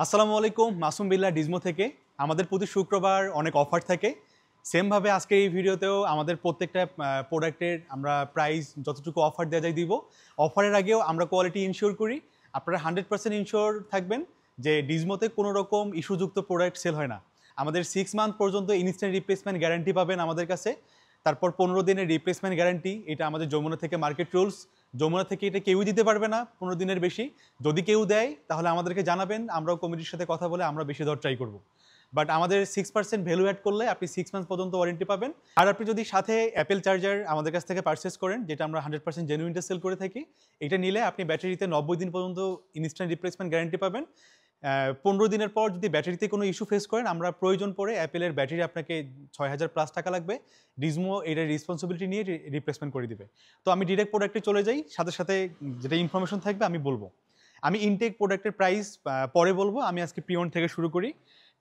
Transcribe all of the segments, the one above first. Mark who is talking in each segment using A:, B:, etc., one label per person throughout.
A: আসসালামু আলাইকুম, মাসুম বিল্লাহ ডিজমো থেকে। আমাদের প্রতি শুক্রবার অনেক অফার থাকে। সেমভাবে আজকে এই ভিডিওতেও আমাদের প্রত্যেকটা প্রোডাক্টের আমরা প্রাইস যতটুকু অফার দেওয়া যায় দিব। অফারের আগেও আমরা কোয়ালিটি ইনশিওর করি। আপনারা 100% ইনশিওর থাকবেন যে ডিজমোতে কোনো রকম ইস্যুযুক্ত প্রোডাক্ট সেল হয় না। আমাদের 6 মান্থ পর্যন্ত ইনস্ট্যান্ট রিপ্লেসমেন্ট গ্যারান্টি পাবেন আমাদের কাছে। তারপর 15 দিনের রিপ্লেসমেন্ট গ্যারান্টি, এটা আমাদের যমুনা থেকে মার্কেট রুলস। যমুনা থেকে এটা কেউই দিতে পারবে না 15 দিনের বেশি। যদি কেউ দেয় তাহলে আমাদেরকে জানাবেন, আমরাও কমিটির সাথে কথা বলে আমরা বেশি দর ট্রাই করব। বাট আমাদের 6% ভ্যালু অ্যাড করলে আপনি 6 মান্থ পর্যন্ত ওয়ারেন্টি পাবেন। আর আপনি যদি সাথে অ্যাপেল চার্জার আমাদের কাছ থেকে পারচেস করেন, যেটা আমরা 100% জেনুইনটা সেল করে থাকি, এটা নিলে আপনি ব্যাটারিতে 90 দিন পর্যন্ত ইনস্ট্যান্ট রিপ্লেসমেন্ট গ্যারান্টি পাবেন। 15 দিনের পর যদি ব্যাটারিতে কোনো ইস্যু ফেস করেন, আমরা প্রয়োজন পড়ে অ্যাপেলের ব্যাটারি আপনাকে 6000+ টাকা লাগবে, ডিজমো এটার রেসপন্সিবিলিটি নিয়ে রিপ্লেসমেন্ট করে দিবে। তো আমি ডিরেক্ট প্রোডাক্টে চলে যাই, সাথে সাথে যেটা ইনফরমেশন থাকবে আমি বলবো। আমি ইনটেক প্রোডাক্টের প্রাইস পরে বলবো। আমি আজকে প্রিয়ন্ট থেকে শুরু করি।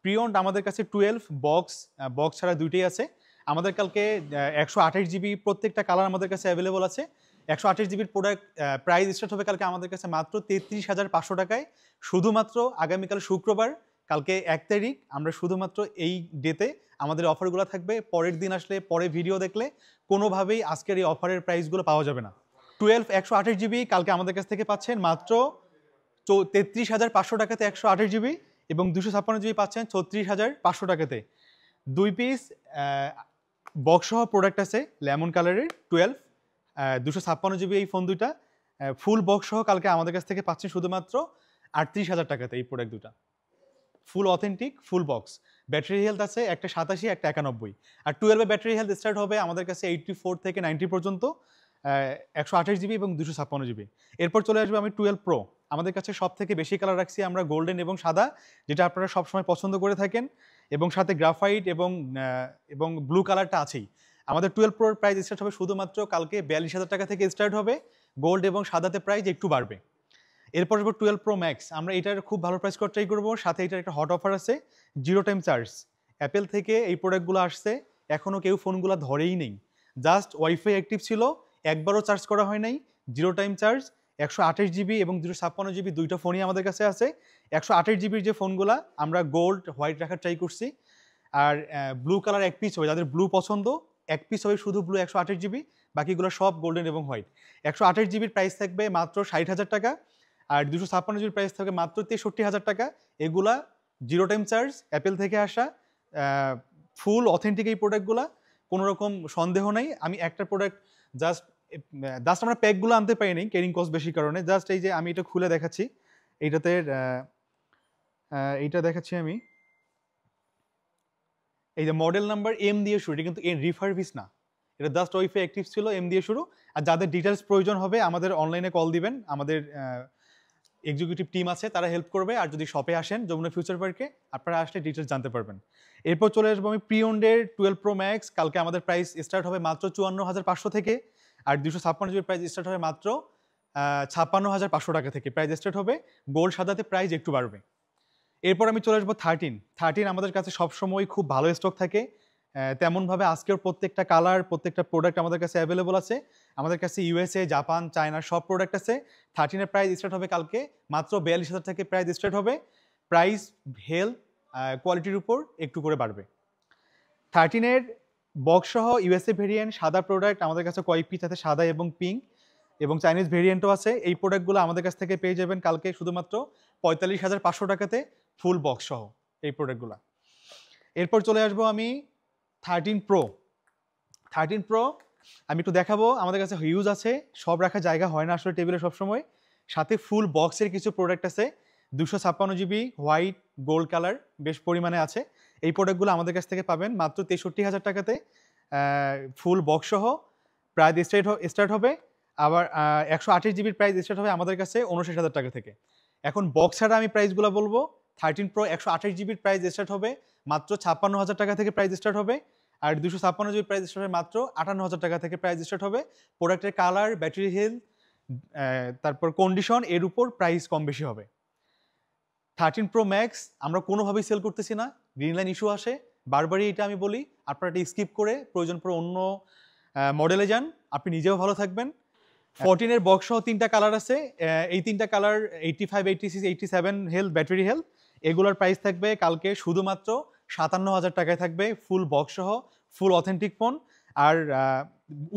A: প্রিয়ন্ট আমাদের কাছে 12 বক্স ছাড়া দুইটাই আছে। আমাদের কালকে 128 জিবি প্রত্যেকটা কালার আমাদের কাছে অ্যাভেলেবল আছে। 128 জিবির প্রোডাক্ট প্রাইস স্টার্ট হবে কালকে আমাদের কাছে মাত্র 33,500 টাকায়। শুধুমাত্র আগামীকাল শুক্রবার, কালকে 1 তারিখ, আমরা শুধুমাত্র এই ডেতে আমাদের অফারগুলো থাকবে। পরের দিন আসলে, পরে ভিডিও দেখলে কোনোভাবেই আজকের এই অফারের প্রাইসগুলো পাওয়া যাবে না। 128 জিবি কালকে আমাদের কাছ থেকে পাচ্ছেন মাত্র 33,500 টাকাতে 128 জিবি, এবং 256 জিবি পাচ্ছেন 36,500 টাকাতে। 2 পিস বক্স সহ প্রোডাক্ট আছে লেমন কালারের 12 256 জিবি এই ফোন দুইটা। ফুল বক্স সহ কালকে আমাদের কাছ থেকে পাচ্ছেন শুধুমাত্র 38,000 টাকাতে এই প্রোডাক্ট দুটা। ফুল authentic full box. Battery health আছে একটা 87, একটা 91। আর 12 ব্যাটারি হেলথ স্টার্ট হবে আমাদের কাছে 84 থেকে 90 পর্যন্ত, 128 জিবি এবং 256 জিবি। এরপর চলে আসবে আমি 12 প্রো। আমাদের কাছে সব থেকে বেশি কালার রাখছি আমরা গোল্ডেন এবং সাদা, যেটা আপনারা সবসময় পছন্দ করে থাকেন, এবং সাথে গ্রাফাইট এবং ব্লু কালারটা আছেই। আমাদের 12 প্রোর প্রাইস স্টার্ট হবে শুধুমাত্র কালকে 42,000 টাকা থেকে স্টার্ট হবে। গোল্ড এবং সাদাতে প্রাইস একটু বাড়বে। এরপর 12 প্রো ম্যাক্স, আমরা এটার খুব ভালো প্রাইস করে ট্রাই করবো। সাথে এটার একটা হট অফার আছে, 0 টাইম চার্জ। অ্যাপেল থেকে এই প্রোডাক্টগুলো আসছে, এখনও কেউ ফোনগুলো ধরেই নেই। জাস্ট ওয়াইফাই অ্যাক্টিভ ছিল, একবারও চার্জ করা হয় নাই। 0 টাইম চার্জ, 128 জিবি এবং 256 জিবি দুইটা ফোনই আমাদের কাছে আছে। 128 জিবির যে ফোনগুলো আমরা গোল্ড হোয়াইট রাখার ট্রাই করছি। আর ব্লু কালার এক পিস হবে, যাদের ব্লু পছন্দ এক পিস হবে শুধু ব্লু 128 জিবি, বাকিগুলো সব গোল্ডেন এবং হোয়াইট। 128 জিবির প্রাইস থাকবে মাত্র 60,000 টাকা, আর 256 জিবির প্রাইস থাকবে মাত্র 63,000 টাকা। এগুলা 0 টাইম চার্জ, অ্যাপেল থেকে আসা, ফুল অথেন্টিক এই প্রোডাক্টগুলা, কোনো রকম সন্দেহ নাই। আমি একটা প্রোডাক্ট জাস্ট আমরা প্যাকগুলো আনতে পারিনি ক্যারিং কস্ট বেশি কারণে। জাস্ট এই যে আমি এটা খুলে দেখাচ্ছি, এইটাতে এইটা দেখাচ্ছি আমি। এই যে মডেল নাম্বার এম দিয়ে শুরু, এটা কিন্তু রিফারবিশ না, এটা জাস্ট ওয়াইফাই অ্যাক্টিভ ছিল, এম দিয়ে শুরু। আর যাদের ডিটেলস প্রয়োজন হবে আমাদের অনলাইনে কল দিবেন, আমাদের এক্সিকিউটিভ টিম আছে, তারা হেল্প করবে। আর যদি শপে আসেন যমুনা ফিউচার পার্কে, আপনারা আসলে ডিটেলস জানতে পারবেন। এরপর চলে আসবো আমি প্রিয়ন্ডের 12 প্রো ম্যাক্স। কালকে আমাদের প্রাইস স্টার্ট হবে মাত্র 54,500 থেকে, আর 256 জিবির প্রাইস স্টার্ট হবে মাত্র 56,500 টাকা থেকে প্রাইস স্টার্ট হবে। গোল্ড সাদাতে প্রাইস একটু বাড়বে। এরপর আমি চলে আসবো 13 আমাদের কাছে সবসময় খুব ভালো স্টক থাকে। তেমনভাবে আজকের প্রত্যেকটা কালার, প্রত্যেকটা প্রোডাক্ট আমাদের কাছে অ্যাভেলেবল আছে। আমাদের কাছে ইউএসএ, জাপান, চায়নার সব প্রোডাক্ট আছে। 13 প্রাইস স্টার্ট হবে কালকে মাত্র 42,000 থেকে প্রাইস স্টার্ট হবে। প্রাইস হেলথ কোয়ালিটির উপর একটু করে বাড়বে। 13 বক্স সহ ইউএসএ ভেরিয়েন্ট সাদা প্রোডাক্ট আমাদের কাছে কয়েক পিস আছে, সাদা এবং পিঙ্ক, এবং চাইনিজ ভেরিয়েন্টও আছে। এই প্রোডাক্টগুলো আমাদের কাছ থেকে পেয়ে যাবেন কালকে শুধুমাত্র 45,500 টাকাতে ফুল বক্স সহ এই প্রোডাক্টগুলো। এরপর চলে আসবো আমি 13 প্রো। আমি একটু দেখাবো, আমাদের কাছে হিউজ আছে, সব রাখার জায়গা হয় না আসলে টেবিলে সবসময়। সাথে ফুল বক্সের কিছু প্রোডাক্ট আছে, 256 জিবি হোয়াইট গোল্ড কালার বেশ পরিমাণে আছে। এই প্রোডাক্টগুলো আমাদের কাছ থেকে পাবেন মাত্র 63,000 টাকাতে ফুল বক্স সহ। প্রাইস স্টার্ট হবে আবার 128 জিবির প্রাইস স্টার্ট হবে আমাদের কাছে 59,000 টাকা থেকে। এখন বক্স ছাড়া আমি প্রাইসগুলো বলবো। 13 প্রো 128 জিবির প্রাইস স্টার্ট হবে মাত্র 56,000 টাকা থেকে প্রাইস স্টার্ট হবে, আর 256 জিবির প্রাইস স্টার্ট হবে মাত্র 58,000 টাকা থেকে প্রাইস স্টার্ট হবে। প্রোডাক্টের কালার, ব্যাটারি হেলথ, তারপর কন্ডিশন এর উপর প্রাইস কম বেশি হবে। 13 প্রো ম্যাক্স আমরা কোনোভাবেই সেল করতেছি না, গ্রিন লাইন ইস্যু আসে বারবারই, এটা আমি বলি। আপনারা এটা স্কিপ করে প্রয়োজন পড়ে অন্য মডেলে যান, আপনি নিজেও ভালো থাকবেন। 14 বক্স সহ 3টা কালার আছে। এই 3টা কালার 85, 86, 87 হেলথ ব্যাটারি হেলথ, এগুলোর প্রাইস থাকবে কালকে শুধুমাত্র 57,000 টাকায় থাকবে, ফুল বক্স সহ, ফুল অথেন্টিক ফোন। আর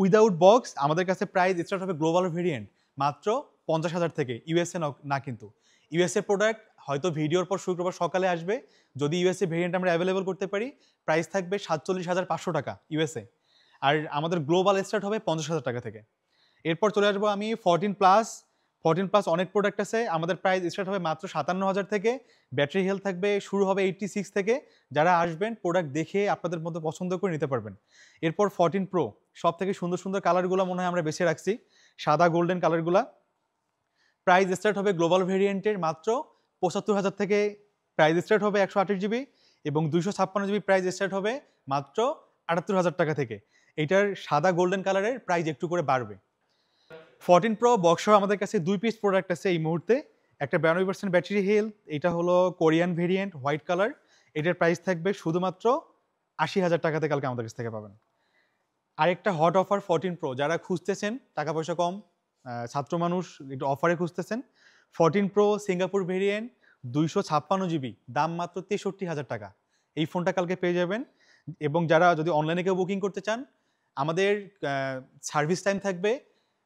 A: উইদাউট বক্স আমাদের কাছে প্রাইস স্টার্ট হবে গ্লোবাল ভেরিয়েন্ট মাত্র 50,000 থেকে, ইউএসএ না কিন্তু। ইউএসএ প্রোডাক্ট হয়তো ভিডিওর পর শুক্রবার সকালে আসবে, যদি ইউএসএ ভেরিয়েন্ট আমরা অ্যাভেলেবল করতে পারি প্রাইস থাকবে 47,500 টাকা ইউএসএ। আর আমাদের গ্লোবাল স্টার্ট হবে 50,000 টাকা থেকে। এরপর চলে আসবো আমি 14 প্লাস অনেক প্রোডাক্ট আছে, আমাদের প্রাইস স্টার্ট হবে মাত্র 57,000 থেকে, ব্যাটারি হেলথ থাকবে শুরু হবে 86 থেকে। যারা আসবেন প্রোডাক্ট দেখে আপনাদের মধ্যে পছন্দ করে নিতে পারবেন। এরপর 14 প্রো, সব থেকে সুন্দর সুন্দর কালারগুলো মনে হয় আমরা বেছে রাখছি, সাদা গোল্ডেন কালারগুলা। প্রাইস স্টার্ট হবে গ্লোবাল ভেরিয়েন্টের মাত্র 75,000 থেকে, প্রাইস স্টার্ট হবে 128 GB, এবং 256 GB প্রাইস স্টার্ট হবে মাত্র 78,000 টাকা থেকে। এটার সাদা গোল্ডেন কালারের প্রাইস একটু করে বাড়বে। 14 প্রো বক্স আমাদের কাছে 2 পিস প্রোডাক্ট আছে এই মুহূর্তে। একটা 92% ব্যাটারি হেলথ, এটা হলো কোরিয়ান ভেরিয়েন্ট হোয়াইট কালার, এটার প্রাইস থাকবে শুধুমাত্র 80,000 টাকাতে কালকে আমাদের কাছ থেকে পাবেন। আরেকটা হট অফার 14 প্রো, যারা খুঁজতেছেন টাকা পয়সা কম, ছাত্র মানুষ একটু অফারে খুঁজতেছেন, 14 প্রো সিঙ্গাপুর ভেরিয়েন্ট 256 GB, দাম মাত্র 63,000 টাকা। এই ফোনটা কালকে পেয়ে যাবেন। এবং যারা যদি অনলাইনে কেউ বুকিং করতে চান, আমাদের সার্ভিস টাইম থাকবে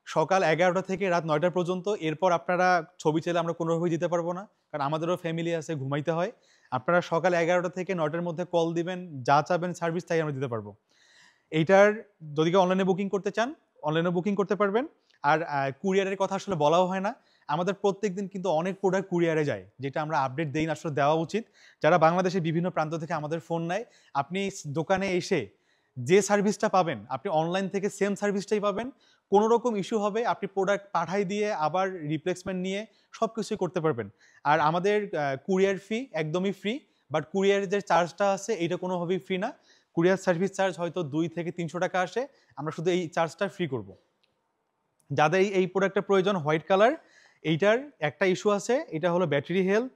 A: সকাল 11টা থেকে রাত 9টা পর্যন্ত। এরপর আপনারা ছবি চাইলে আমরা কোনোভাবেই দিতে পারবো না, কারণ আমাদেরও ফ্যামিলি আছে, ঘুমাইতে হয়। আপনারা সকাল 11টা থেকে 9টার মধ্যে কল দিবেন, যা চাবেন সার্ভিস তাই আমরা দিতে পারবো। এইটার যদি কেউ অনলাইনে বুকিং করতে চান, অনলাইনে বুকিং করতে পারবেন। আর কুরিয়ারের কথা আসলে বলাও হয় না, আমাদের প্রত্যেক দিন কিন্তু অনেক প্রোডাক্ট কুরিয়ারে যায়, যেটা আমরা আপডেট দেই না, আসলে দেওয়া উচিত। যারা বাংলাদেশের বিভিন্ন প্রান্ত থেকে আমাদের ফোন নেয়, আপনি দোকানে এসে যে সার্ভিসটা পাবেন আপনি অনলাইন থেকে সেম সার্ভিসটাই পাবেন। কোনো রকম ইস্যু হবে আপনি প্রোডাক্ট পাঠাই দিয়ে আবার রিপ্লেসমেন্ট নিয়ে সব কিছুই করতে পারবেন। আর আমাদের কুরিয়ার ফি একদমই ফ্রি, বাট কুরিয়ারের যে চার্জটা আছে এটা কোনোভাবেই ফ্রি না। কুরিয়ার সার্ভিস চার্জ হয়তো 2 থেকে 300 টাকা আসে, আমরা শুধু এই চার্জটা ফ্রি করব। যাদের এই প্রোডাক্টের প্রয়োজন হোয়াইট কালার, এইটার একটা ইস্যু আছে, এটা হলো ব্যাটারি হেলথ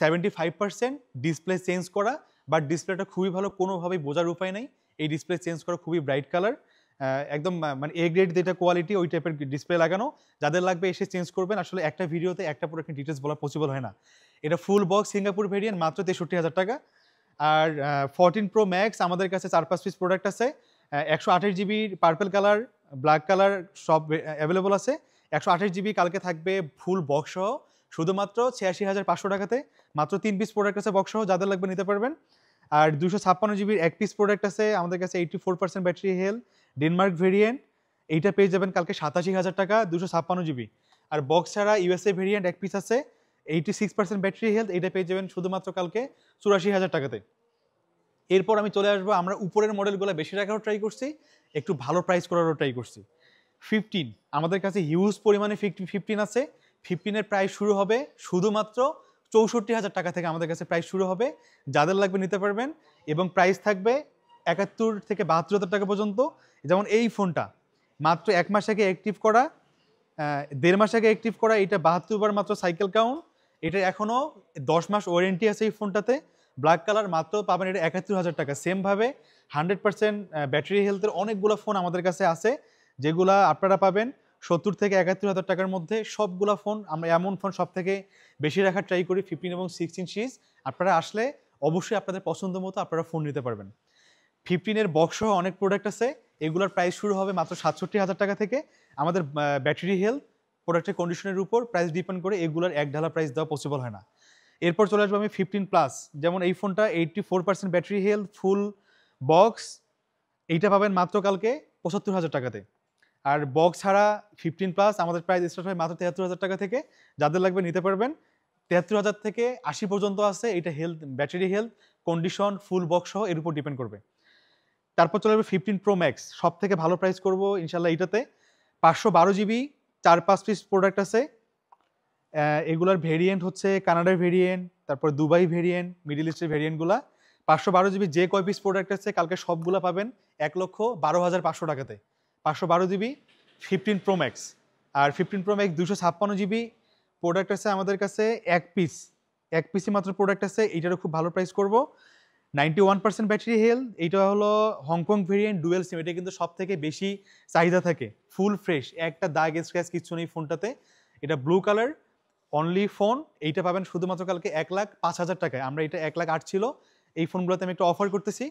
A: 75%, ডিসপ্লে চেঞ্জ করা, বাট ডিসপ্লেটা খুবই ভালো, কোনোভাবেই বোঝার উপায় নেই। এই ডিসপ্লে চেঞ্জ করা খুবই ব্রাইট কালার, একদম মানে এ গ্রেড যেটা কোয়ালিটি ওই টাইপের ডিসপ্লে লাগানো। যাদের লাগবে এসে চেঞ্জ করবেন, আসলে একটা ভিডিওতে একটা প্রোডাক্টের ডিটেলস বলা পসিবল হয় না। এটা ফুল বক্স সিঙ্গাপুর ভেরিয়েন্ট মাত্র 63,000 টাকা। আর 14 প্রো ম্যাক্স আমাদের কাছে 4-5 পিস প্রোডাক্ট আছে, 128 GB purple colour, black colour সব অ্যাভেলেবল আছে। 128 GB কালকে থাকবে ফুল বক্স সহ শুধুমাত্র 86,500 টাকাতে। মাত্র 3 পিস প্রোডাক্ট আছে বক্স সহ, যাদের লাগবে নিতে পারবেন। আর 256 GB এক পিস প্রোডাক্ট আছে আমাদের কাছে, 84% ব্যাটারি হেলথ, ডেনমার্ক ভেরিয়েন্ট, এইটা পেয়ে যাবেন কালকে 87,000 টাকা 256 GB। আর বক্স ছাড়া ইউএসএ ভেরিয়েন্ট এক পিস আছে, 86% ব্যাটারি হেলথ, এটা পেয়ে যাবেন শুধুমাত্র কালকে 84,000 টাকাতে। এরপর আমি চলে আসবো, আমরা উপরের মডেলগুলো বেশি রাখারও ট্রাই করছি, একটু ভালো প্রাইস করারও ট্রাই করছি। 15 আমাদের কাছে হিউজ পরিমাণে 15 আছে। 15-এর প্রাইস শুরু হবে শুধুমাত্র 64,000 টাকা থেকে, আমাদের কাছে প্রাইস শুরু হবে, যাদের লাগবে নিতে পারবেন। এবং প্রাইস থাকবে 71 থেকে 72,000 টাকা পর্যন্ত। যেমন এই ফোনটা মাত্র 1 মাস আগে অ্যাক্টিভ করা, 1.5 মাস আগে অ্যাক্টিভ করা, এটা 72 বার মাত্র সাইকেল কাউন্ট, এটা এখনও 10 মাস ওয়ারেন্টি আছে এই ফোনটাতে। ব্ল্যাক কালার মাত্র পাবেন এটা 71,000 টাকা। সেমভাবে 100% ব্যাটারি হেলথের অনেকগুলো ফোন আমাদের কাছে আছে, যেগুলা আপনারা পাবেন 70 থেকে 71,000 টাকার মধ্যে। সবগুলো ফোন আমরা এমন ফোন সব থেকে বেশি রাখার ট্রাই করি, 15 এবং 16 সিরিজ। আপনারা আসলে অবশ্যই আপনাদের পছন্দ মতো আপনারা ফোন নিতে পারবেন। 15-এর বক্স সহ অনেক প্রোডাক্ট আছে, এগুলোর প্রাইস শুরু হবে মাত্র 67,000 টাকা থেকে। আমাদের ব্যাটারি হেলথ প্রোডাক্টের কন্ডিশনের উপর প্রাইস ডিপেন্ড করে, এগুলোর এক ঢালা প্রাইস দেওয়া পসিবল হয় না। এরপর চলে আসবো আমি 15 প্লাস, যেমন এই ফোনটা 84% ব্যাটারি হেলথ, ফুল বক্স, এইটা পাবেন মাত্র কালকে 75,000 টাকাতে। আর বক্স ছাড়া 15 প্লাস আমাদের প্রাইস স্টার্ট হয় মাত্র 73,000 টাকা থেকে, যাদের লাগবে নিতে পারবেন। 73,000 থেকে 80 পর্যন্ত আছে, এটা health battery health condition full box সহ এর উপর ডিপেন্ড করবে। তারপর চলে আসবে 15 প্রো ম্যাক্স, সব থেকে ভালো প্রাইস করবো ইনশাল্লাহ এটাতে। 512 GB 4-5 পিস প্রোডাক্ট আছে, এগুলার ভেরিয়েন্ট হচ্ছে কানাডার ভেরিয়েন্ট, তারপর দুবাই ভেরিয়েন্ট, মিডল ইস্টের ভেরিয়েন্টগুলা। 512 GB যে কয় পিস প্রোডাক্ট আছে কালকে সবগুলো পাবেন 1,12,500 টাকাতে। 512 GB 15 প্রো ম্যাক্স। আর 15 প্রো ম্যাক্স 256 GB প্রোডাক্ট আছে আমাদের কাছে, এক পিসই মাত্র প্রোডাক্ট আছে, এইটারও খুব ভালো প্রাইস করব। 91% ব্যাটারি হেলথ, এইটা হলো হংকং ভেরিয়েন্ট ডুয়েল সিম, এটা কিন্তু সব থেকে বেশি চাহিদা থাকে। ফুল ফ্রেশ, একটা দাগ স্ক্র্যাচ কিচ্ছু নেই ফোনটাতে। এটা ব্লু কালার, অনলি ফোন এইটা পাবেন শুধুমাত্র কালকে 1,05,000 টাকায়। আমরা এটা 1,08,000 ছিল, এই ফোনগুলোতে আমি একটা অফার করতেছি,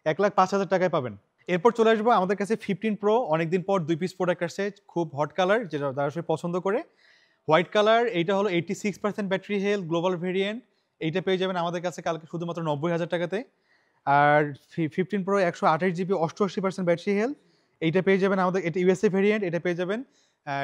A: 1,05,000 টাকায় পাবেন। এরপর চলে আসবো আমাদের কাছে 15 প্রো, অনেকদিন পর 2 পিস প্রোডাক্ট আসছে, খুব হট কালার, যেটা যারা সবাই পছন্দ করে। হোয়াইট কালার, এইটা হলো 86% ব্যাটারি হেলথ, গ্লোবাল ভেরিয়েন্ট। এইটা পেয়ে যাবেন আমাদের কাছে কালকে শুধুমাত্র 90,000 টাকাতে। আর 15 প্রো 128 জিবি 88% ব্যাটারি হেলথ, এইটা পেয়ে যাবেন আমাদের, এটা ইউএসএ ভেরিয়েন্ট, এটা পেয়ে যাবেন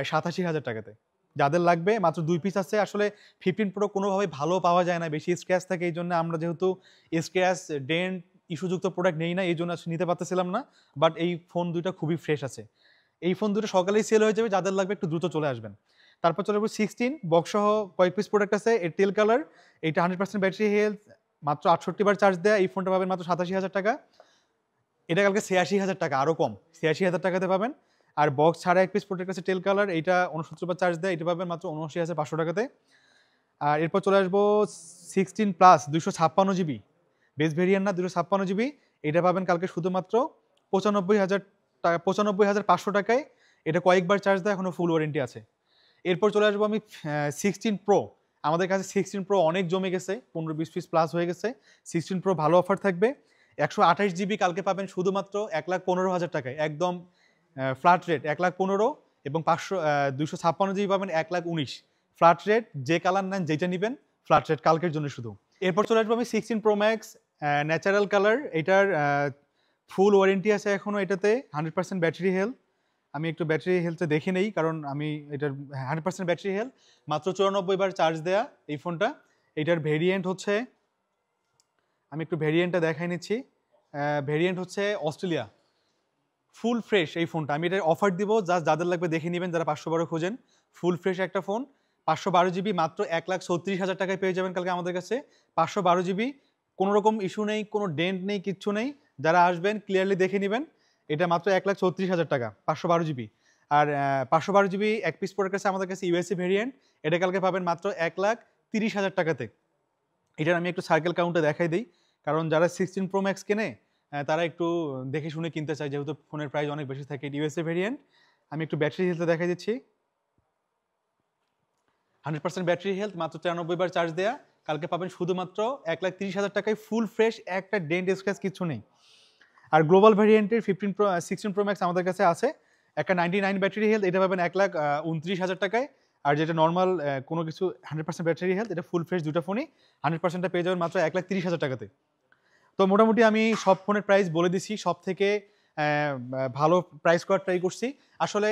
A: 87,000 টাকাতে। যাদের লাগবে মাত্র 2 পিস আছে। আসলে 15 প্রো কোনোভাবেই ভালো পাওয়া যায় না, বেশি স্ক্র্যাচ থাকে, এই জন্য আমরা যেহেতু স্ক্র্যাচ ডেন্ট ইস্যুযুক্ত প্রোডাক্ট নেই না, এই জন্য নিতে পারতেছিলাম না। বাট এই ফোন দুটো খুবই ফ্রেশ আছে, এই ফোন দুটো সকালেই সেল হয়ে যাবে, যাদের লাগবে একটু দ্রুত চলে আসবেন। তারপর চলে যাবো 16 বক্স সহ কয়েক পিস প্রোডাক্ট আছে, এর টেল কালার, এইটা 100% ব্যাটারি হেলথ, মাত্র 68 বার চার্জ দেয়া, এই ফোনটা পাবেন মাত্র 87,000 টাকা। এটা কালকে 86,000 টাকা, আরও কম, 86,000 টাকাতে পাবেন। আর বক্স ছাড়া এক পিস প্রোডাক্ট আছে টেল কালার, এইটা 69 বার চার্জ দেয়, এটা পাবেন মাত্র 79,500 টাকাতে। আর এরপর চলে আসবো 16 প্লাস 256 জিবি, বেস ভেরিয়েন্ট না, 256 জিবি, এটা পাবেন কালকে শুধুমাত্র 95,000 টাকা, 95,500 টাকায়। এটা কয়েকবার চার্জ দেয়, এখনো ফুল ওয়ারেন্টি আছে। এরপর চলে আসবো আমি 16 প্রো, আমাদের কাছে 16 প্রো অনেক জমে গেছে, 15-20 পিস প্লাস হয়ে গেছে। 16 প্রো ভালো অফার থাকবে, 128 জিবি কালকে পাবেন শুধুমাত্র 1,15,000 টাকায়, একদম ফ্ল্যাট রেট 1,15,000, এবং 256 জিবি পাবেন 1,19,000 ফ্ল্যাট রেট। যে কালার নেন যেটা নেবেন ফ্ল্যাট রেট কালকের জন্য শুধু। এরপর চলে আসবো আমি 16 প্রো ম্যাক্স ন্যাচারাল কালার, এটার ফুল ওয়ারেন্টি আছে এখনও, এটাতে 100% ব্যাটারি হেলথ। আমি একটু ব্যাটারি হেলথে দেখে নেই, কারণ আমি এটার 100% ব্যাটারি হেলথ, মাত্র 94 বার চার্জ দেয়া এই ফোনটা। এটার ভেরিয়েন্ট হচ্ছে, আমি একটু ভেরিয়েন্টটা দেখাই নিচ্ছি, ভেরিয়েন্ট হচ্ছে অস্ট্রেলিয়া, ফুল ফ্রেশ এই ফোনটা। আমি এটার অফার দিব, জাস্ট যাদের লাগবে দেখে নেবেন, যারা 512 খোঁজেন। ফুল ফ্রেশ একটা ফোন, 512 জিবি মাত্র 1,36,000 টাকায় পেয়ে যাবেন কালকে আমাদের কাছে। 512 জিবি, কোনো রকম ইস্যু নেই, কোনো ডেন্ট নেই, কিচ্ছু নেই। যারা আসবেন ক্লিয়ারলি দেখে নেবেন, এটা মাত্র 1,36,000 টাকা, 512 জিবি। আর 512 জিবি এক পিস প্রোডাক্ট আছে আমাদের কাছে ইউএসএ ভেরিয়েন্ট, এটা কালকে পাবেন মাত্র 1,30,000 টাকাতে। এটার আমি একটু সার্কেল কাউন্টে দেখাই দিই, কারণ যারা 16 প্রো ম্যাক্স কেনে তারা একটু দেখে শুনে কিনতে চায়, যেহেতু ফোনের প্রাইস অনেক বেশি থাকে। ইউএসএ ভেরিয়েন্ট, আমি একটু ব্যাটারি হেলথে দেখাই দিচ্ছি, 100% ব্যাটারি হেলথ, মাত্র 93 বার চার্জ দেয়া, কালকে পাবেন শুধুমাত্র 1,30,000 টাকায়, ফুল ফ্রেশ, একটা ডেন্ট স্ক্র্যাচ কিছু নেই। আর গ্লোবাল ভেরিয়েন্টের 16 প্রো ম্যাক্স আমাদের কাছে আছে, একটা 99 ব্যাটারি হেলথ, এটা পাবেন 1,29,000 টাকায়। আর যেটা নর্মাল কোনো কিছু 100% ব্যাটারি হেলথ, এটা ফুল ফ্রেশ দুটো ফোনই 100%টা পেয়ে যাবেন মাত্র 1,30,000 টাকাতে। তো মোটামুটি আমি সব ফোনের প্রাইস বলে দিছি, সব থেকে ভালো প্রাইস করার ট্রাই করছি। আসলে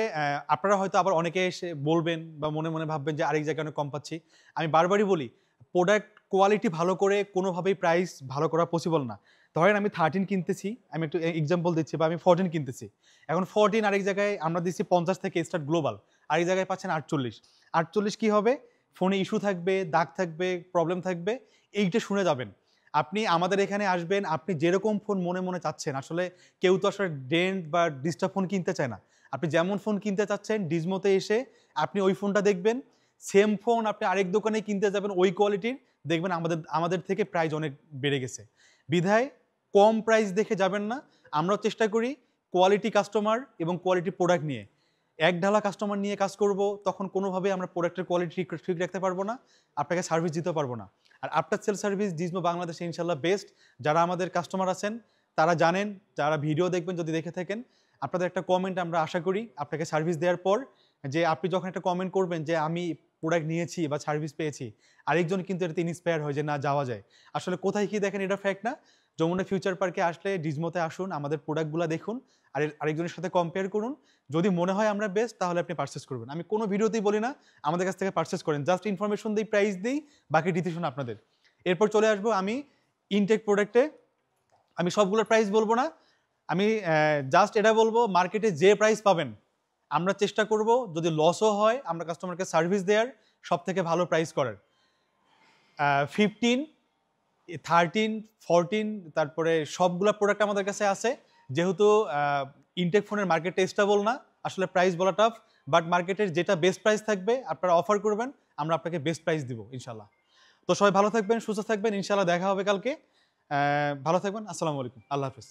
A: আপনারা হয়তো আবার অনেকে এসে বলবেন বা মনে মনে ভাববেন যে আরেক জায়গায় অনেক কম পাচ্ছি। আমি বারবারই বলি, প্রোডাক্ট কোয়ালিটি ভালো করে কোনোভাবেই প্রাইস ভালো করা পসিবল না। ধরেন আমি 13 কিনতেছি, আমি একটু এক্সাম্পল দিচ্ছি, বা আমি 14 কিনতেছি, এখন 14 আরেক জায়গায় আমরা দিচ্ছি 50 থেকে স্টার্ট গ্লোবাল, আরেক জায়গায় পাচ্ছেন 48। 48 কী হবে, ফোনে ইস্যু থাকবে, দাগ থাকবে, প্রবলেম থাকবে, এইটা শুনে যাবেন। আপনি আমাদের এখানে আসবেন, আপনি যেরকম ফোন মনে মনে চাচ্ছেন, আসলে কেউ তো আসলে ডেন্ট বা ডিস্টার্ব ফোন কিনতে চায় না। আপনি যেমন ফোন কিনতে চাচ্ছেন ডিজমোতে এসে আপনি ওই ফোনটা দেখবেন, সেম ফোন আপনি আরেক দোকানে কিনতে যাবেন ওই কোয়ালিটির, দেখবেন আমাদের থেকে প্রাইস অনেক বেড়ে গেছে। বিধায় কম প্রাইস দেখে যাবেন না, আমরাও চেষ্টা করি কোয়ালিটি কাস্টমার এবং কোয়ালিটি প্রোডাক্ট নিয়ে। এক ঢালা কাস্টমার নিয়ে কাজ করব, তখন কোনোভাবে আমরা প্রোডাক্টের কোয়ালিটি ঠিক রাখতে পারবো না, আপনাকে সার্ভিস দিতে পারবো না। আর আফটার সেল সার্ভিস ডিজমো বাংলাদেশে ইনশাল্লাহ বেস্ট। যারা আমাদের কাস্টমার আছেন তারা জানেন, যারা ভিডিও দেখবেন যদি দেখে থাকেন, আপনাদের একটা কমেন্ট আমরা আশা করি আপনাকে সার্ভিস দেওয়ার পর, যে আপনি যখন একটা কমেন্ট করবেন যে আমি প্রোডাক্ট নিয়েছি বা সার্ভিস পেয়েছি, আরেকজন কিন্তু এটাতে ইন্সপায়ার হয় যে না যাওয়া যায়। আসলে কোথায় কি দেখেন এটা ফ্যাক্ট না, যমুনা ফিউচার পার্কে আসলে ডিজমোতে আসুন, আমাদের প্রোডাক্টগুলো দেখুন, আর আরেকজনের সাথে কম্পেয়ার করুন। যদি মনে হয় আমরা বেস্ট, তাহলে আপনি পারচেস করবেন। আমি কোনো ভিডিওতেই বলি না আমাদের কাছ থেকে পারচেস করেন, জাস্ট ইনফরমেশন দিই, প্রাইস দিই, বাকি ডিসিশন আপনাদের। এরপর চলে আসবো আমি ইনটেক প্রোডাক্টে, আমি সবগুলোর প্রাইস বলবো না, আমি জাস্ট এটা বলবো মার্কেটে যে প্রাইস পাবেন আমরা চেষ্টা করব, যদি লসও হয় আমরা কাস্টমারকে সার্ভিস দেওয়ার, সব থেকে ভালো প্রাইস করার। 15, 13, 14, তারপরে সবগুলো প্রোডাক্ট আমাদের কাছে আছে। যেহেতু ইনটেক ফোনের মার্কেটটা স্টেবল না, আসলে প্রাইস বলা টাফ, বাট মার্কেটের যেটা বেস্ট প্রাইস থাকবে আপনারা অফার করবেন, আমরা আপনাকে বেস্ট প্রাইস দিব ইনশাল্লাহ। তো সবাই ভালো থাকবেন, সুস্থ থাকবেন, ইনশাল্লাহ দেখা হবে কালকে। ভালো থাকবেন, আসসালামু আলাইকুম, আল্লাহ হাফেজ।